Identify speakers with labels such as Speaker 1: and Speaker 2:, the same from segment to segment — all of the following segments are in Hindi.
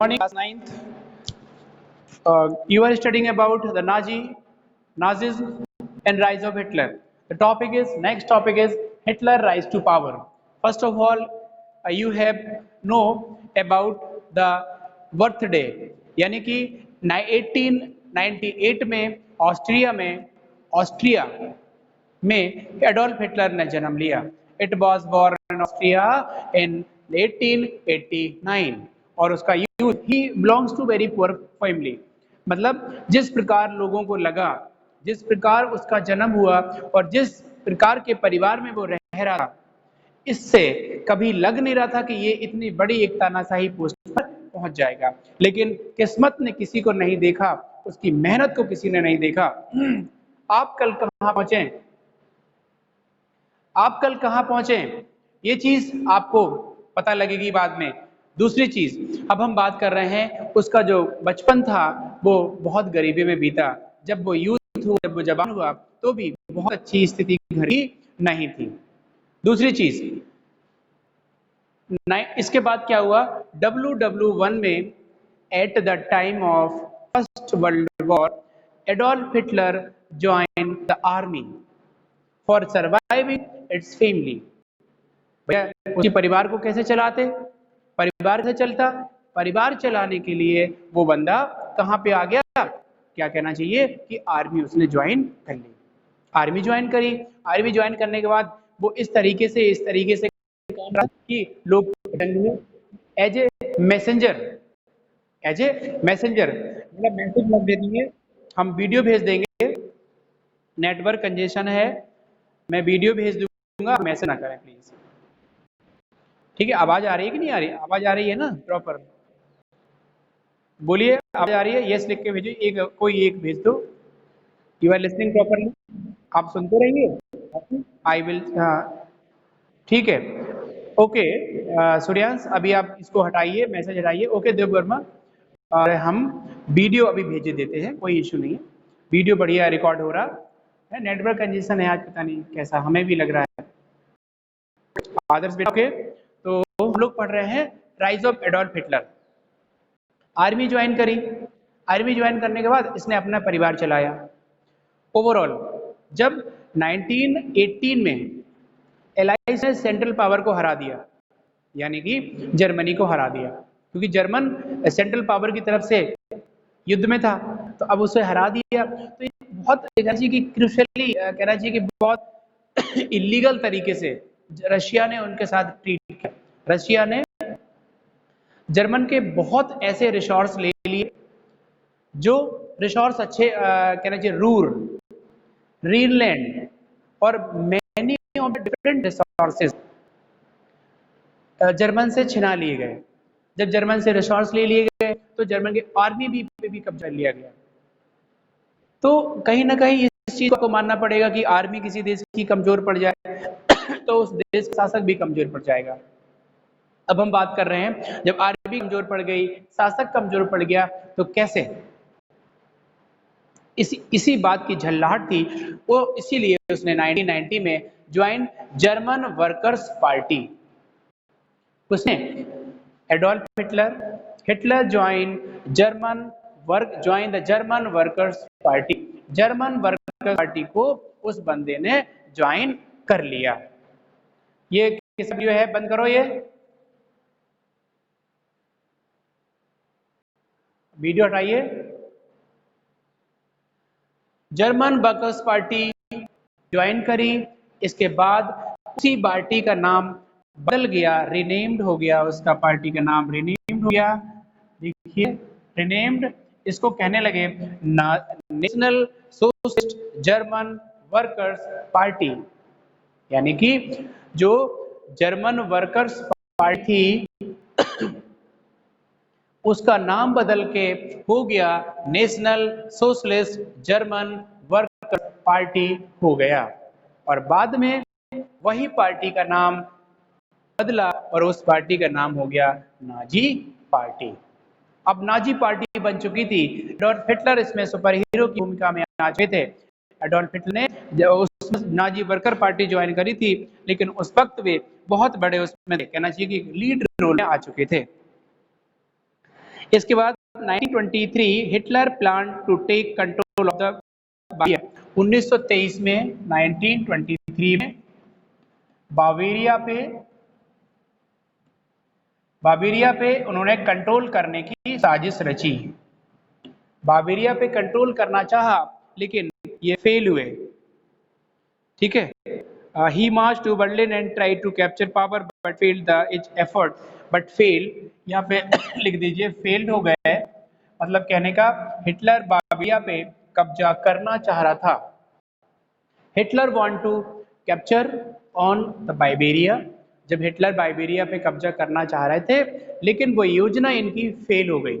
Speaker 1: Morning, class 9th. You are studying about the Nazism and rise of Hitler. The next topic is Hitler rise to power. First of all, you have know about the birthday, यानी कि 1898 में ऑस्ट्रिया में एडोल्फ हिटलर ने जन्म लिया। It was born in Austria in 1889 और उसका यूथ ही belongs to very poor family. मतलब जिस प्रकार लोगों को लगा, जिस प्रकार उसका जन्म हुआ और जिस प्रकार के परिवार में वो रह रहा था, इससे कभी लग नहीं रहा था कि ये इतनी बड़ी एक तानाशाही पोस्ट पर पहुंच जाएगा। लेकिन किस्मत ने किसी को नहीं देखा, उसकी मेहनत को किसी ने नहीं देखा। आप कल कहां पहुंचे, आप कल कहां पहुंचे, ये चीज आपको पता लगेगी बाद में। दूसरी चीज, अब हम बात कर रहे हैं उसका जो बचपन था वो बहुत गरीबी में बीता। जब वो यूथ हुआ, जब वो जवान हुआ तो भी बहुत अच्छी स्थिति घर की नहीं थी। दूसरी चीज, इसके बाद क्या हुआ, WW1 में at the time of first world war Adolf Hitler join the army for surviving it's family. भैया उसके परिवार को कैसे चलाते, परिवार कैसे चलता, परिवार चलाने के लिए वो बंदा कहां पे आ गया, क्या कहना चाहिए कि आर्मी उसने ज्वाइन कर ली। आर्मी ज्वाइन करी, आर्मी ज्वाइन करने के बाद वो इस तरीके से काम रहा कि लोग एज ए मैसेंजर मतलब मैसेज मत दे देंगे, हम वीडियो भेज देंगे, नेटवर्क कंजेशन है, मैं वीडियो भेज दूंगा, मैसेज ना करें प्लीज। ठीक है, आवाज आ रही है कि नहीं आ रही, आवाज आ रही है ना प्रॉपर, बोलिए आवाज आ रही है, यस लिख के भेजो, कोई एक भेज दो। यू आर लिसनिंग प्रॉपरली, आप सुनते रहिए, आई विल, ठीक है, ओके। सूर्यांश अभी आप इसको हटाइए, मैसेज हटाइए, ओके देव वर्मा। और हम वीडियो अभी भेज देते हैं, कोई इशू नहीं है, वीडियो बढ़िया रिकॉर्ड हो रहा है। नेटवर्क कंजेशन है आज, पता नहीं कैसा, हमें भी लग रहा है। आदर्श बेटा, ओके, तो हम लोग पढ़ रहे हैं rise of Adolf Hitler. Army join करी, आर्मी ज्वाइन करने के बाद इसने अपना परिवार चलाया। ओवरऑल जब 1918 में एलाइज ने सेंट्रल पावर को हरा दिया, यानी कि जर्मनी को हरा दिया, क्योंकि जर्मन सेंट्रल पावर की तरफ से युद्ध में था, तो अब उसे हरा दिया। तो बहुत कहना चाहिए कि क्रूशली कहना चाहिए कि बहुत इलीगल तरीके से रशिया ने उनके साथ ट्रीट किया। रशिया ने जर्मन के बहुत ऐसे रिसोर्स ले लिए, जो रिसोर्स अच्छे कहना चाहिए रूर, ग्रीनलैंड और many of different resources German से छिना लिए गए। जब जर्मन से रिसोर्स ले लिए गए तो जर्मन की आर्मी भी पे भी कब्जा लिया गया। तो कहीं ना कहीं इस चीज को मानना पड़ेगा कि आर्मी किसी देश की कमजोर पड़ जाए तो उस देश का शासक भी कमजोर पड़ जाएगा। अब हम बात कर रहे हैं जब आर्मी कमजोर पड़ गई, शासक कमजोर पड़ गया, तो कैसे, इसी बात की झल्लाहट थी वो, इसीलिए उसने 1990 में ज्वाइन जर्मन वर्कर्स पार्टी। उसने Adolf Hitler join the German workers party. German workers party को उस बंदे ने ज्वाइन कर लिया। ये किस वीडियो है, बंद करो, ये वीडियो हटाइए। जर्मन वर्कर्स पार्टी ज्वाइन करी, इसके बाद उसी पार्टी का नाम बदल गया, रिनेम्ड हो गया, उसका पार्टी का नाम रिनेम्ड हो गया। देखिए रिनेम्ड, इसको कहने लगे national socialist German workers party, यानी कि जो जर्मन वर्कर्स पार्टी थी उसका नाम बदल के हो गया national socialist German workers party हो गया, और बाद में वही पार्टी का नाम बदला और उस पार्टी का नाम हो गया नाजी पार्टी। अब नाजी पार्टी बन चुकी थी, एडोल्फ हिटलर इसमें सुपर हीरो की भूमिका में आ चुके थे। एडोल्फ हिटलर ने उस नाजी वर्कर पार्टी ज्वाइन करी थी, लेकिन उस वक्त वे बहुत बड़े उसमें कहना चाहिए कि लीड रोल में आ चुके थे। इसके बाद 1923 Hitler plan to take control of the Bavaria. 1923 में 1923 में बावेरिया पे उन्होंने कंट्रोल करने की साजिश रची। बावेरिया पे कंट्रोल करना चाहा लेकिन ये फेल हुए। ठीक है, he march to Berlin and try to capture power but failed the each effort but fail. यहाँ पे लिख दीजिए फेल्ड हो गए, मतलब कहने का हिटलर बावेरिया पे कब्जा करना चाह रहा था। Hitler want to capture on the Bavaria, जब हिटलर बाइबेरिया पे कब्जा करना चाह रहे थे लेकिन वो योजना इनकी फेल हो गई।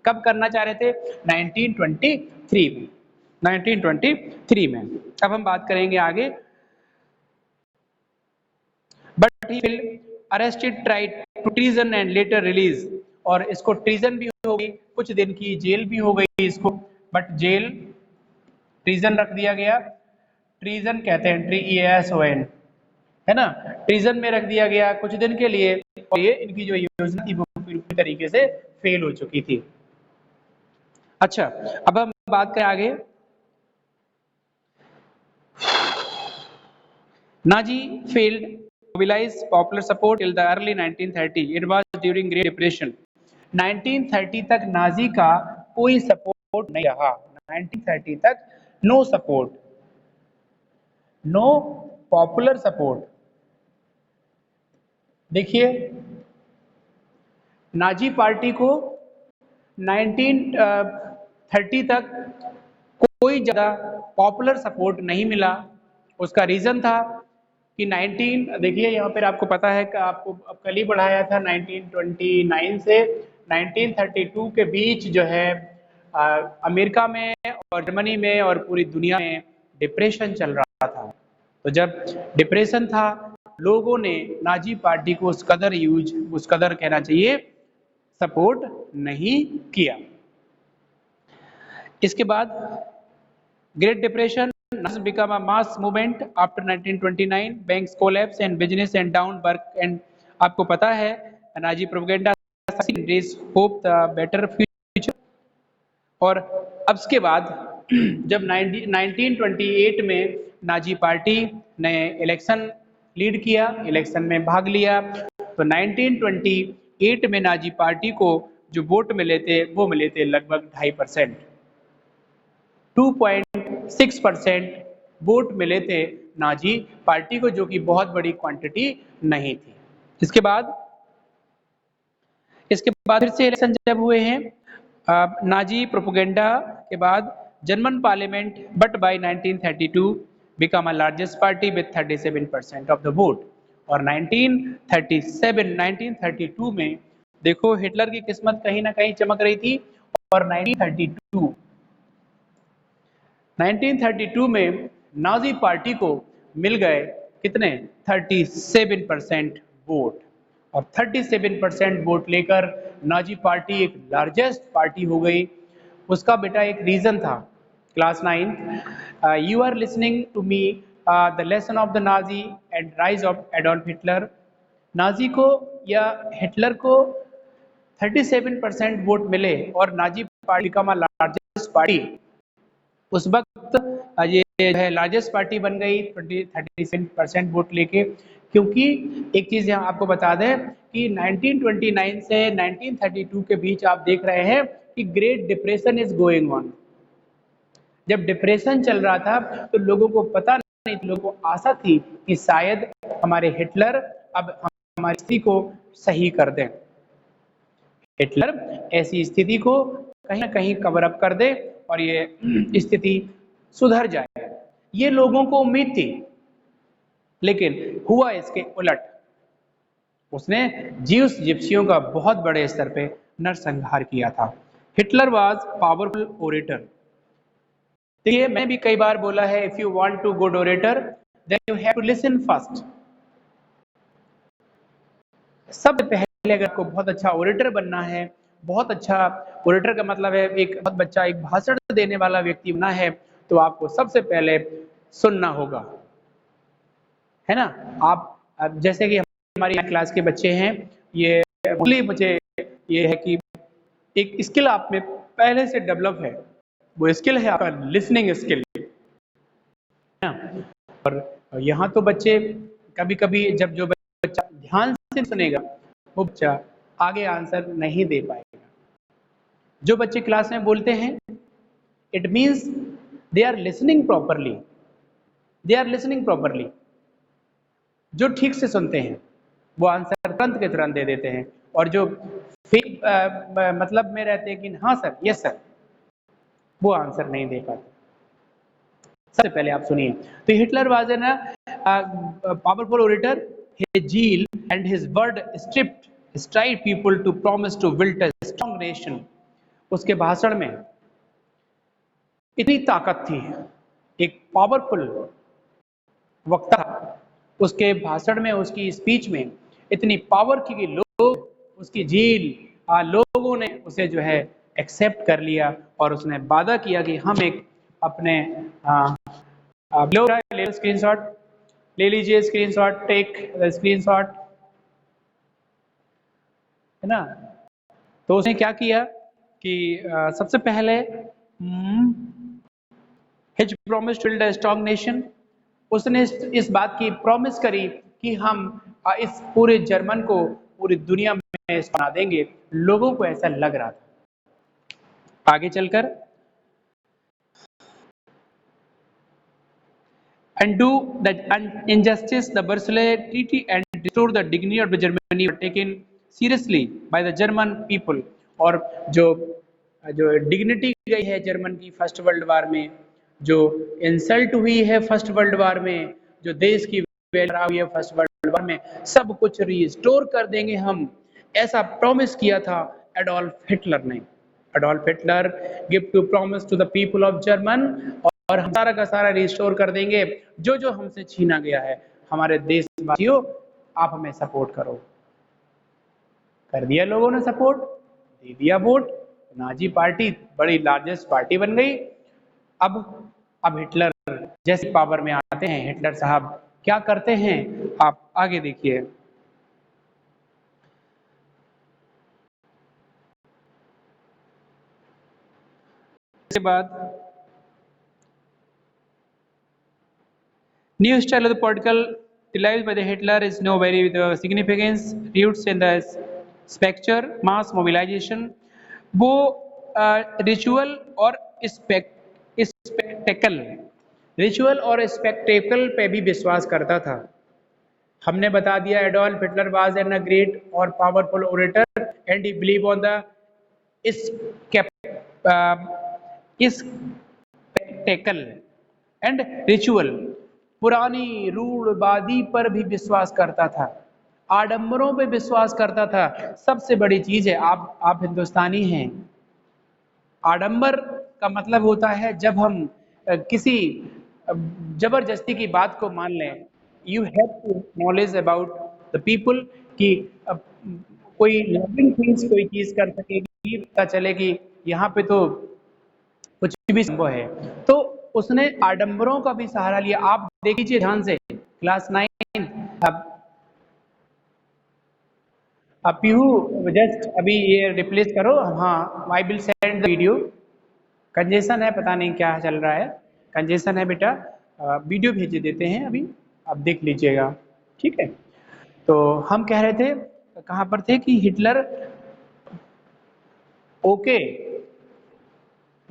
Speaker 1: कब करना चाह रहे थे? 1923 में। 1923 में। अब हम बात करेंगे आगे। But he arrested tried to treason and later release, और इसको ट्रीजन भी हो गई, कुछ दिन की जेल भी हो गई इसको, बट जेल ट्रीजन रख दिया गया। ट्रीजन कहते हैं TREASON, है ना, ट्रीजन में रख दिया गया कुछ दिन के लिए, और ये इनकी जो योजना थी वो पूरी तरीके से फेल हो चुकी थी। अच्छा, अब हम बात करें आगे। Nazi failed mobilize popular support till the early 1930. It was during Great Depression. 1930 तक नाजी का कोई सपोर्ट नहीं रहा। 1930 तक no support, no popular support. देखिए, नाजी पार्टी को 1930 तक कोई ज्यादा पॉपुलर सपोर्ट नहीं मिला। उसका रीजन था कि देखिए यहाँ पर आपको पता है कि आपको कल ही पढ़ाया था, 1929 से 1932 के बीच जो है अमेरिका में और जर्मनी में और पूरी दुनिया में डिप्रेशन चल रहा था। तो जब डिप्रेशन था, लोगों ने नाजी पार्टी को उस कदर कहना चाहिए सपोर्ट नहीं किया। इसके बाद great depression become a mass movement after 1929. banks collapse and business and down work, and आपको पता है Nazi propaganda raise hope the better future। और अब इसके बाद जब 1928 में नाजी पार्टी ने इलेक्शन लीड किया, इलेक्शन में भाग लिया, तो 1928 में नाजी पार्टी को जो वोट मिले थे वो मिले थे लगभग 2.5%, 2.6% वोट मिले थे नाजी पार्टी को, जो कि बहुत बड़ी क्वांटिटी नहीं थी। इसके बाद फिर से इलेक्शन जब हुए हैं नाजी प्रोपेगेंडा के बाद, German parliament but by 1932 become a largest party with 37% of the vote. और 1932 में देखो हिटलर की किस्मत कहीं ना कहीं चमक रही थी, और 1932 में नाजी पार्टी को मिल गए कितने? 37% वोट, और 37% वोट लेकर नाजी पार्टी एक लार्जेस्ट पार्टी हो गई। उसका बेटा एक रीजन था, class 9 you are listening to me the lesson of the Nazi and rise of Adolf Hitler. Nazi को या हिटलर को 37% वोट मिले और Nazi party become a largest party. उस वक्त ये है लार्जेस्ट पार्टी बन गई 37% वोट लेके, क्योंकि एक चीज यहाँ आपको बता दें कि 1929 से 1932 के बीच आप देख रहे हैं कि great depression is going on. जब डिप्रेशन चल रहा था तो लोगों को पता नहीं, लोगों को आशा थी कि शायद हमारे हिटलर अब हमारी स्थिति को सही कर दें, हिटलर ऐसी स्थिति को कहीं ना कहीं कवर अप कर दे और ये स्थिति सुधर जाए, ये लोगों को उम्मीद थी। लेकिन हुआ इसके उलट, उसने ज्यूस जिप्सियों का बहुत बड़े स्तर पे नरसंहार किया था। Hitler was powerful orator. देखिए, मैं भी कई बार बोला है, if you want to good orator then you have to listen first. सबसे पहले अगर आपको बहुत अच्छा ओरेटर बनना है, बहुत अच्छा ओरेटर का मतलब है एक बहुत बच्चा एक भाषण देने वाला व्यक्ति बनना है, तो आपको सबसे पहले सुनना होगा, है ना। आप जैसे कि हमारी क्लास के बच्चे हैं, ये मुझे ये है कि एक स्किल आप में पहले से डेवलप है, वो स्किल है आपका लिसनिंग स्किल। और यहाँ तो बच्चे कभी कभी जब जो बच्चा ध्यान से सुनेगा वो बच्चा आगे आंसर नहीं दे पाएगा। जो बच्चे क्लास में बोलते हैं it means they are listening properly, they are listening properly. जो ठीक से सुनते हैं वो आंसर तुरंत के तुरंत दे देते हैं, और जो फेक मतलब में रहते हैं कि हाँ सर, यस सर, वो आंसर नहीं दे पाते। सबसे पहले आप सुनिए, तो Hitler was N powerful orator, his zeal and his word stirred people to promise to build a strong nation। उसके भाषण में इतनी ताकत थी, एक पावरफुल वक्ता, उसके भाषण में, उसकी स्पीच में इतनी पावर थी कि लोग उसकी झील लोगों ने उसे जो है एक्सेप्ट कर लिया, और उसने वादा किया कि हम एक अपने स्क्रीनशॉट ले लीजिए, स्क्रीनशॉट, टेक द स्क्रीनशॉट, है ना। तो उसने क्या किया कि सबसे पहले his promise to build a strong nation, उसने इस बात की प्रॉमिस करी कि हम इस पूरे जर्मन को पूरी दुनिया में बना देंगे। लोगों को ऐसा लग रहा था। आगे चलकर undo the injustice, the Versailles Treaty and restore the dignity of the Germany were taken seriously by the German people। और जो जो डिग्निटी गई है जर्मन की फर्स्ट वर्ल्ड वार में, जो इंसल्ट हुई है फर्स्ट वर्ल्ड वार में, जो देश की वैल्यू हुई है फर्स्ट वर्ल्ड वार में, सब कुछ रिस्टोर कर देंगे हम, ऐसा प्रॉमिस किया था एडोल्फ हिटलर ने। Adolf Hitler give to promise to the people of German, और हम सारा का सारा रिस्टोर कर देंगे जो जो हमसे छीना गया है। हमारे देशवासियों, आप हमें सपोर्ट करो। कर दिया लोगों ने सपोर्ट, दे दिया वोट, नाजी पार्टी बड़ी लार्जेस्ट पार्टी बन गई। अब हिटलर जैसे पावर में आते हैं, हिटलर साहब क्या करते हैं आप आगे देखिए। इसके बाद new style of the political devised by the Hitler is no very significance, roots in the spectre, mass mobilization। वो रिचुअल और स्पेक्टेकल, रिचुअल और स्पेक्टेकल पे भी विश्वास करता था। हमने बता दिया Adolf Hitler was an a great और powerful orator and he believe on the spectacle and ritual. पुरानी रूढ़वादी पर भी विश्वास करता था, आडंबरों पे विश्वास करता था। सबसे बड़ी चीज है, आप हिंदुस्तानी हैं, आडंबर का मतलब होता है जब हम किसी जबरदस्ती की बात को मान लें। You have to knowledge about the people कि कोई लविंग थिंग्स कोई चीज कर सकेगी, पता चले कि यहाँ पे तो कुछ भी संभव है। तो उसने आडंबरों का भी सहारा लिया। आप देख लीजिए ध्यान से, क्लास 9 अब पीहू जस्ट अभी ये रिप्लेस करो। हाँ, आई will send the video. Congestion है, पता नहीं क्या चल रहा है, कंजेशन है बेटा। वीडियो भेज देते हैं अभी, आप देख लीजिएगा, ठीक है। तो हम कह रहे थे, कहाँ पर थे कि Hitler, okay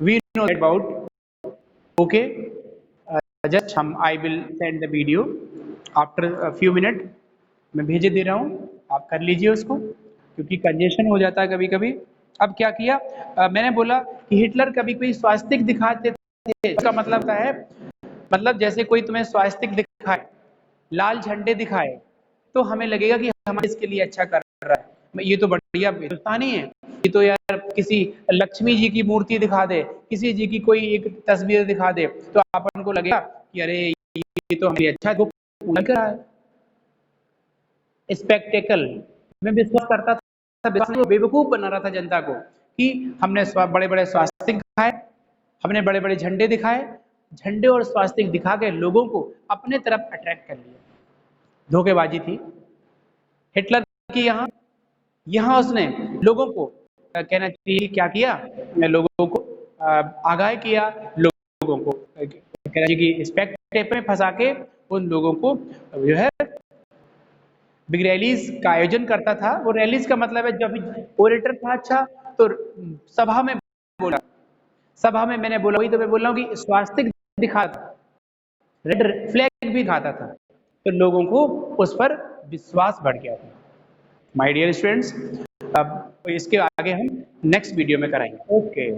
Speaker 1: we know about, okay just हम I will send the video after few minute. मैं भेजे दे रहा हूँ, आप कर लीजिए उसको, क्योंकि कंजेशन हो जाता है कभी कभी। अब क्या किया, मैंने बोला कि हिटलर कभी कोई स्वास्तिक दिखाते थे। इसका मतलब क्या है, मतलब जैसे कोई तुम्हें स्वास्तिक दिखाए, लाल झंडे दिखाए, तो हमें लगेगा कि हमारे इसके लिए अच्छा कर रहा है, ये तो बढ़िया हिंदुस्तानी है। ये तो यार किसी लक्ष्मी जी की मूर्ति दिखा दे, किसी जी की कोई एक तस्वीर दिखा दे, तो अपन को लगेगा कि अरे ये तो हमें अच्छा पूजा कर रहा है। स्पेक्टेकल में विश्वास करता था, बेवकूफ बना रहा था जनता को कि हमने बड़े बड़े स्वास्तिक दिखाए, हमने बड़े बड़े झंडे दिखाए, झंडे और स्वास्तिक दिखा के लोगों को अपने तरफ अट्रैक्ट कर लिया। धोखेबाजी थी हिटलर की। यहाँ उसने लोगों को कहना चाहिए क्या किया, लोगों को आगाह किया, लोगों को कहना चाहिए कि स्पेक्टेप में फंसा के उन लोगों को जो है बिग रैलीज का आयोजन करता था। वो रैलीज का मतलब है जब ओरेटर था अच्छा तो सभा में बोला, सभा में मैंने बोला, वही तो मैं बोल रहा हूँ कि स्वास्तिक दिखाता, रेड फ्लैग भी खाता था, तो लोगों को उस पर विश्वास बढ़ गया था। माय डियर स्टूडेंट्स, अब इसके आगे हम नेक्स्ट वीडियो में कराएंगे। ओके।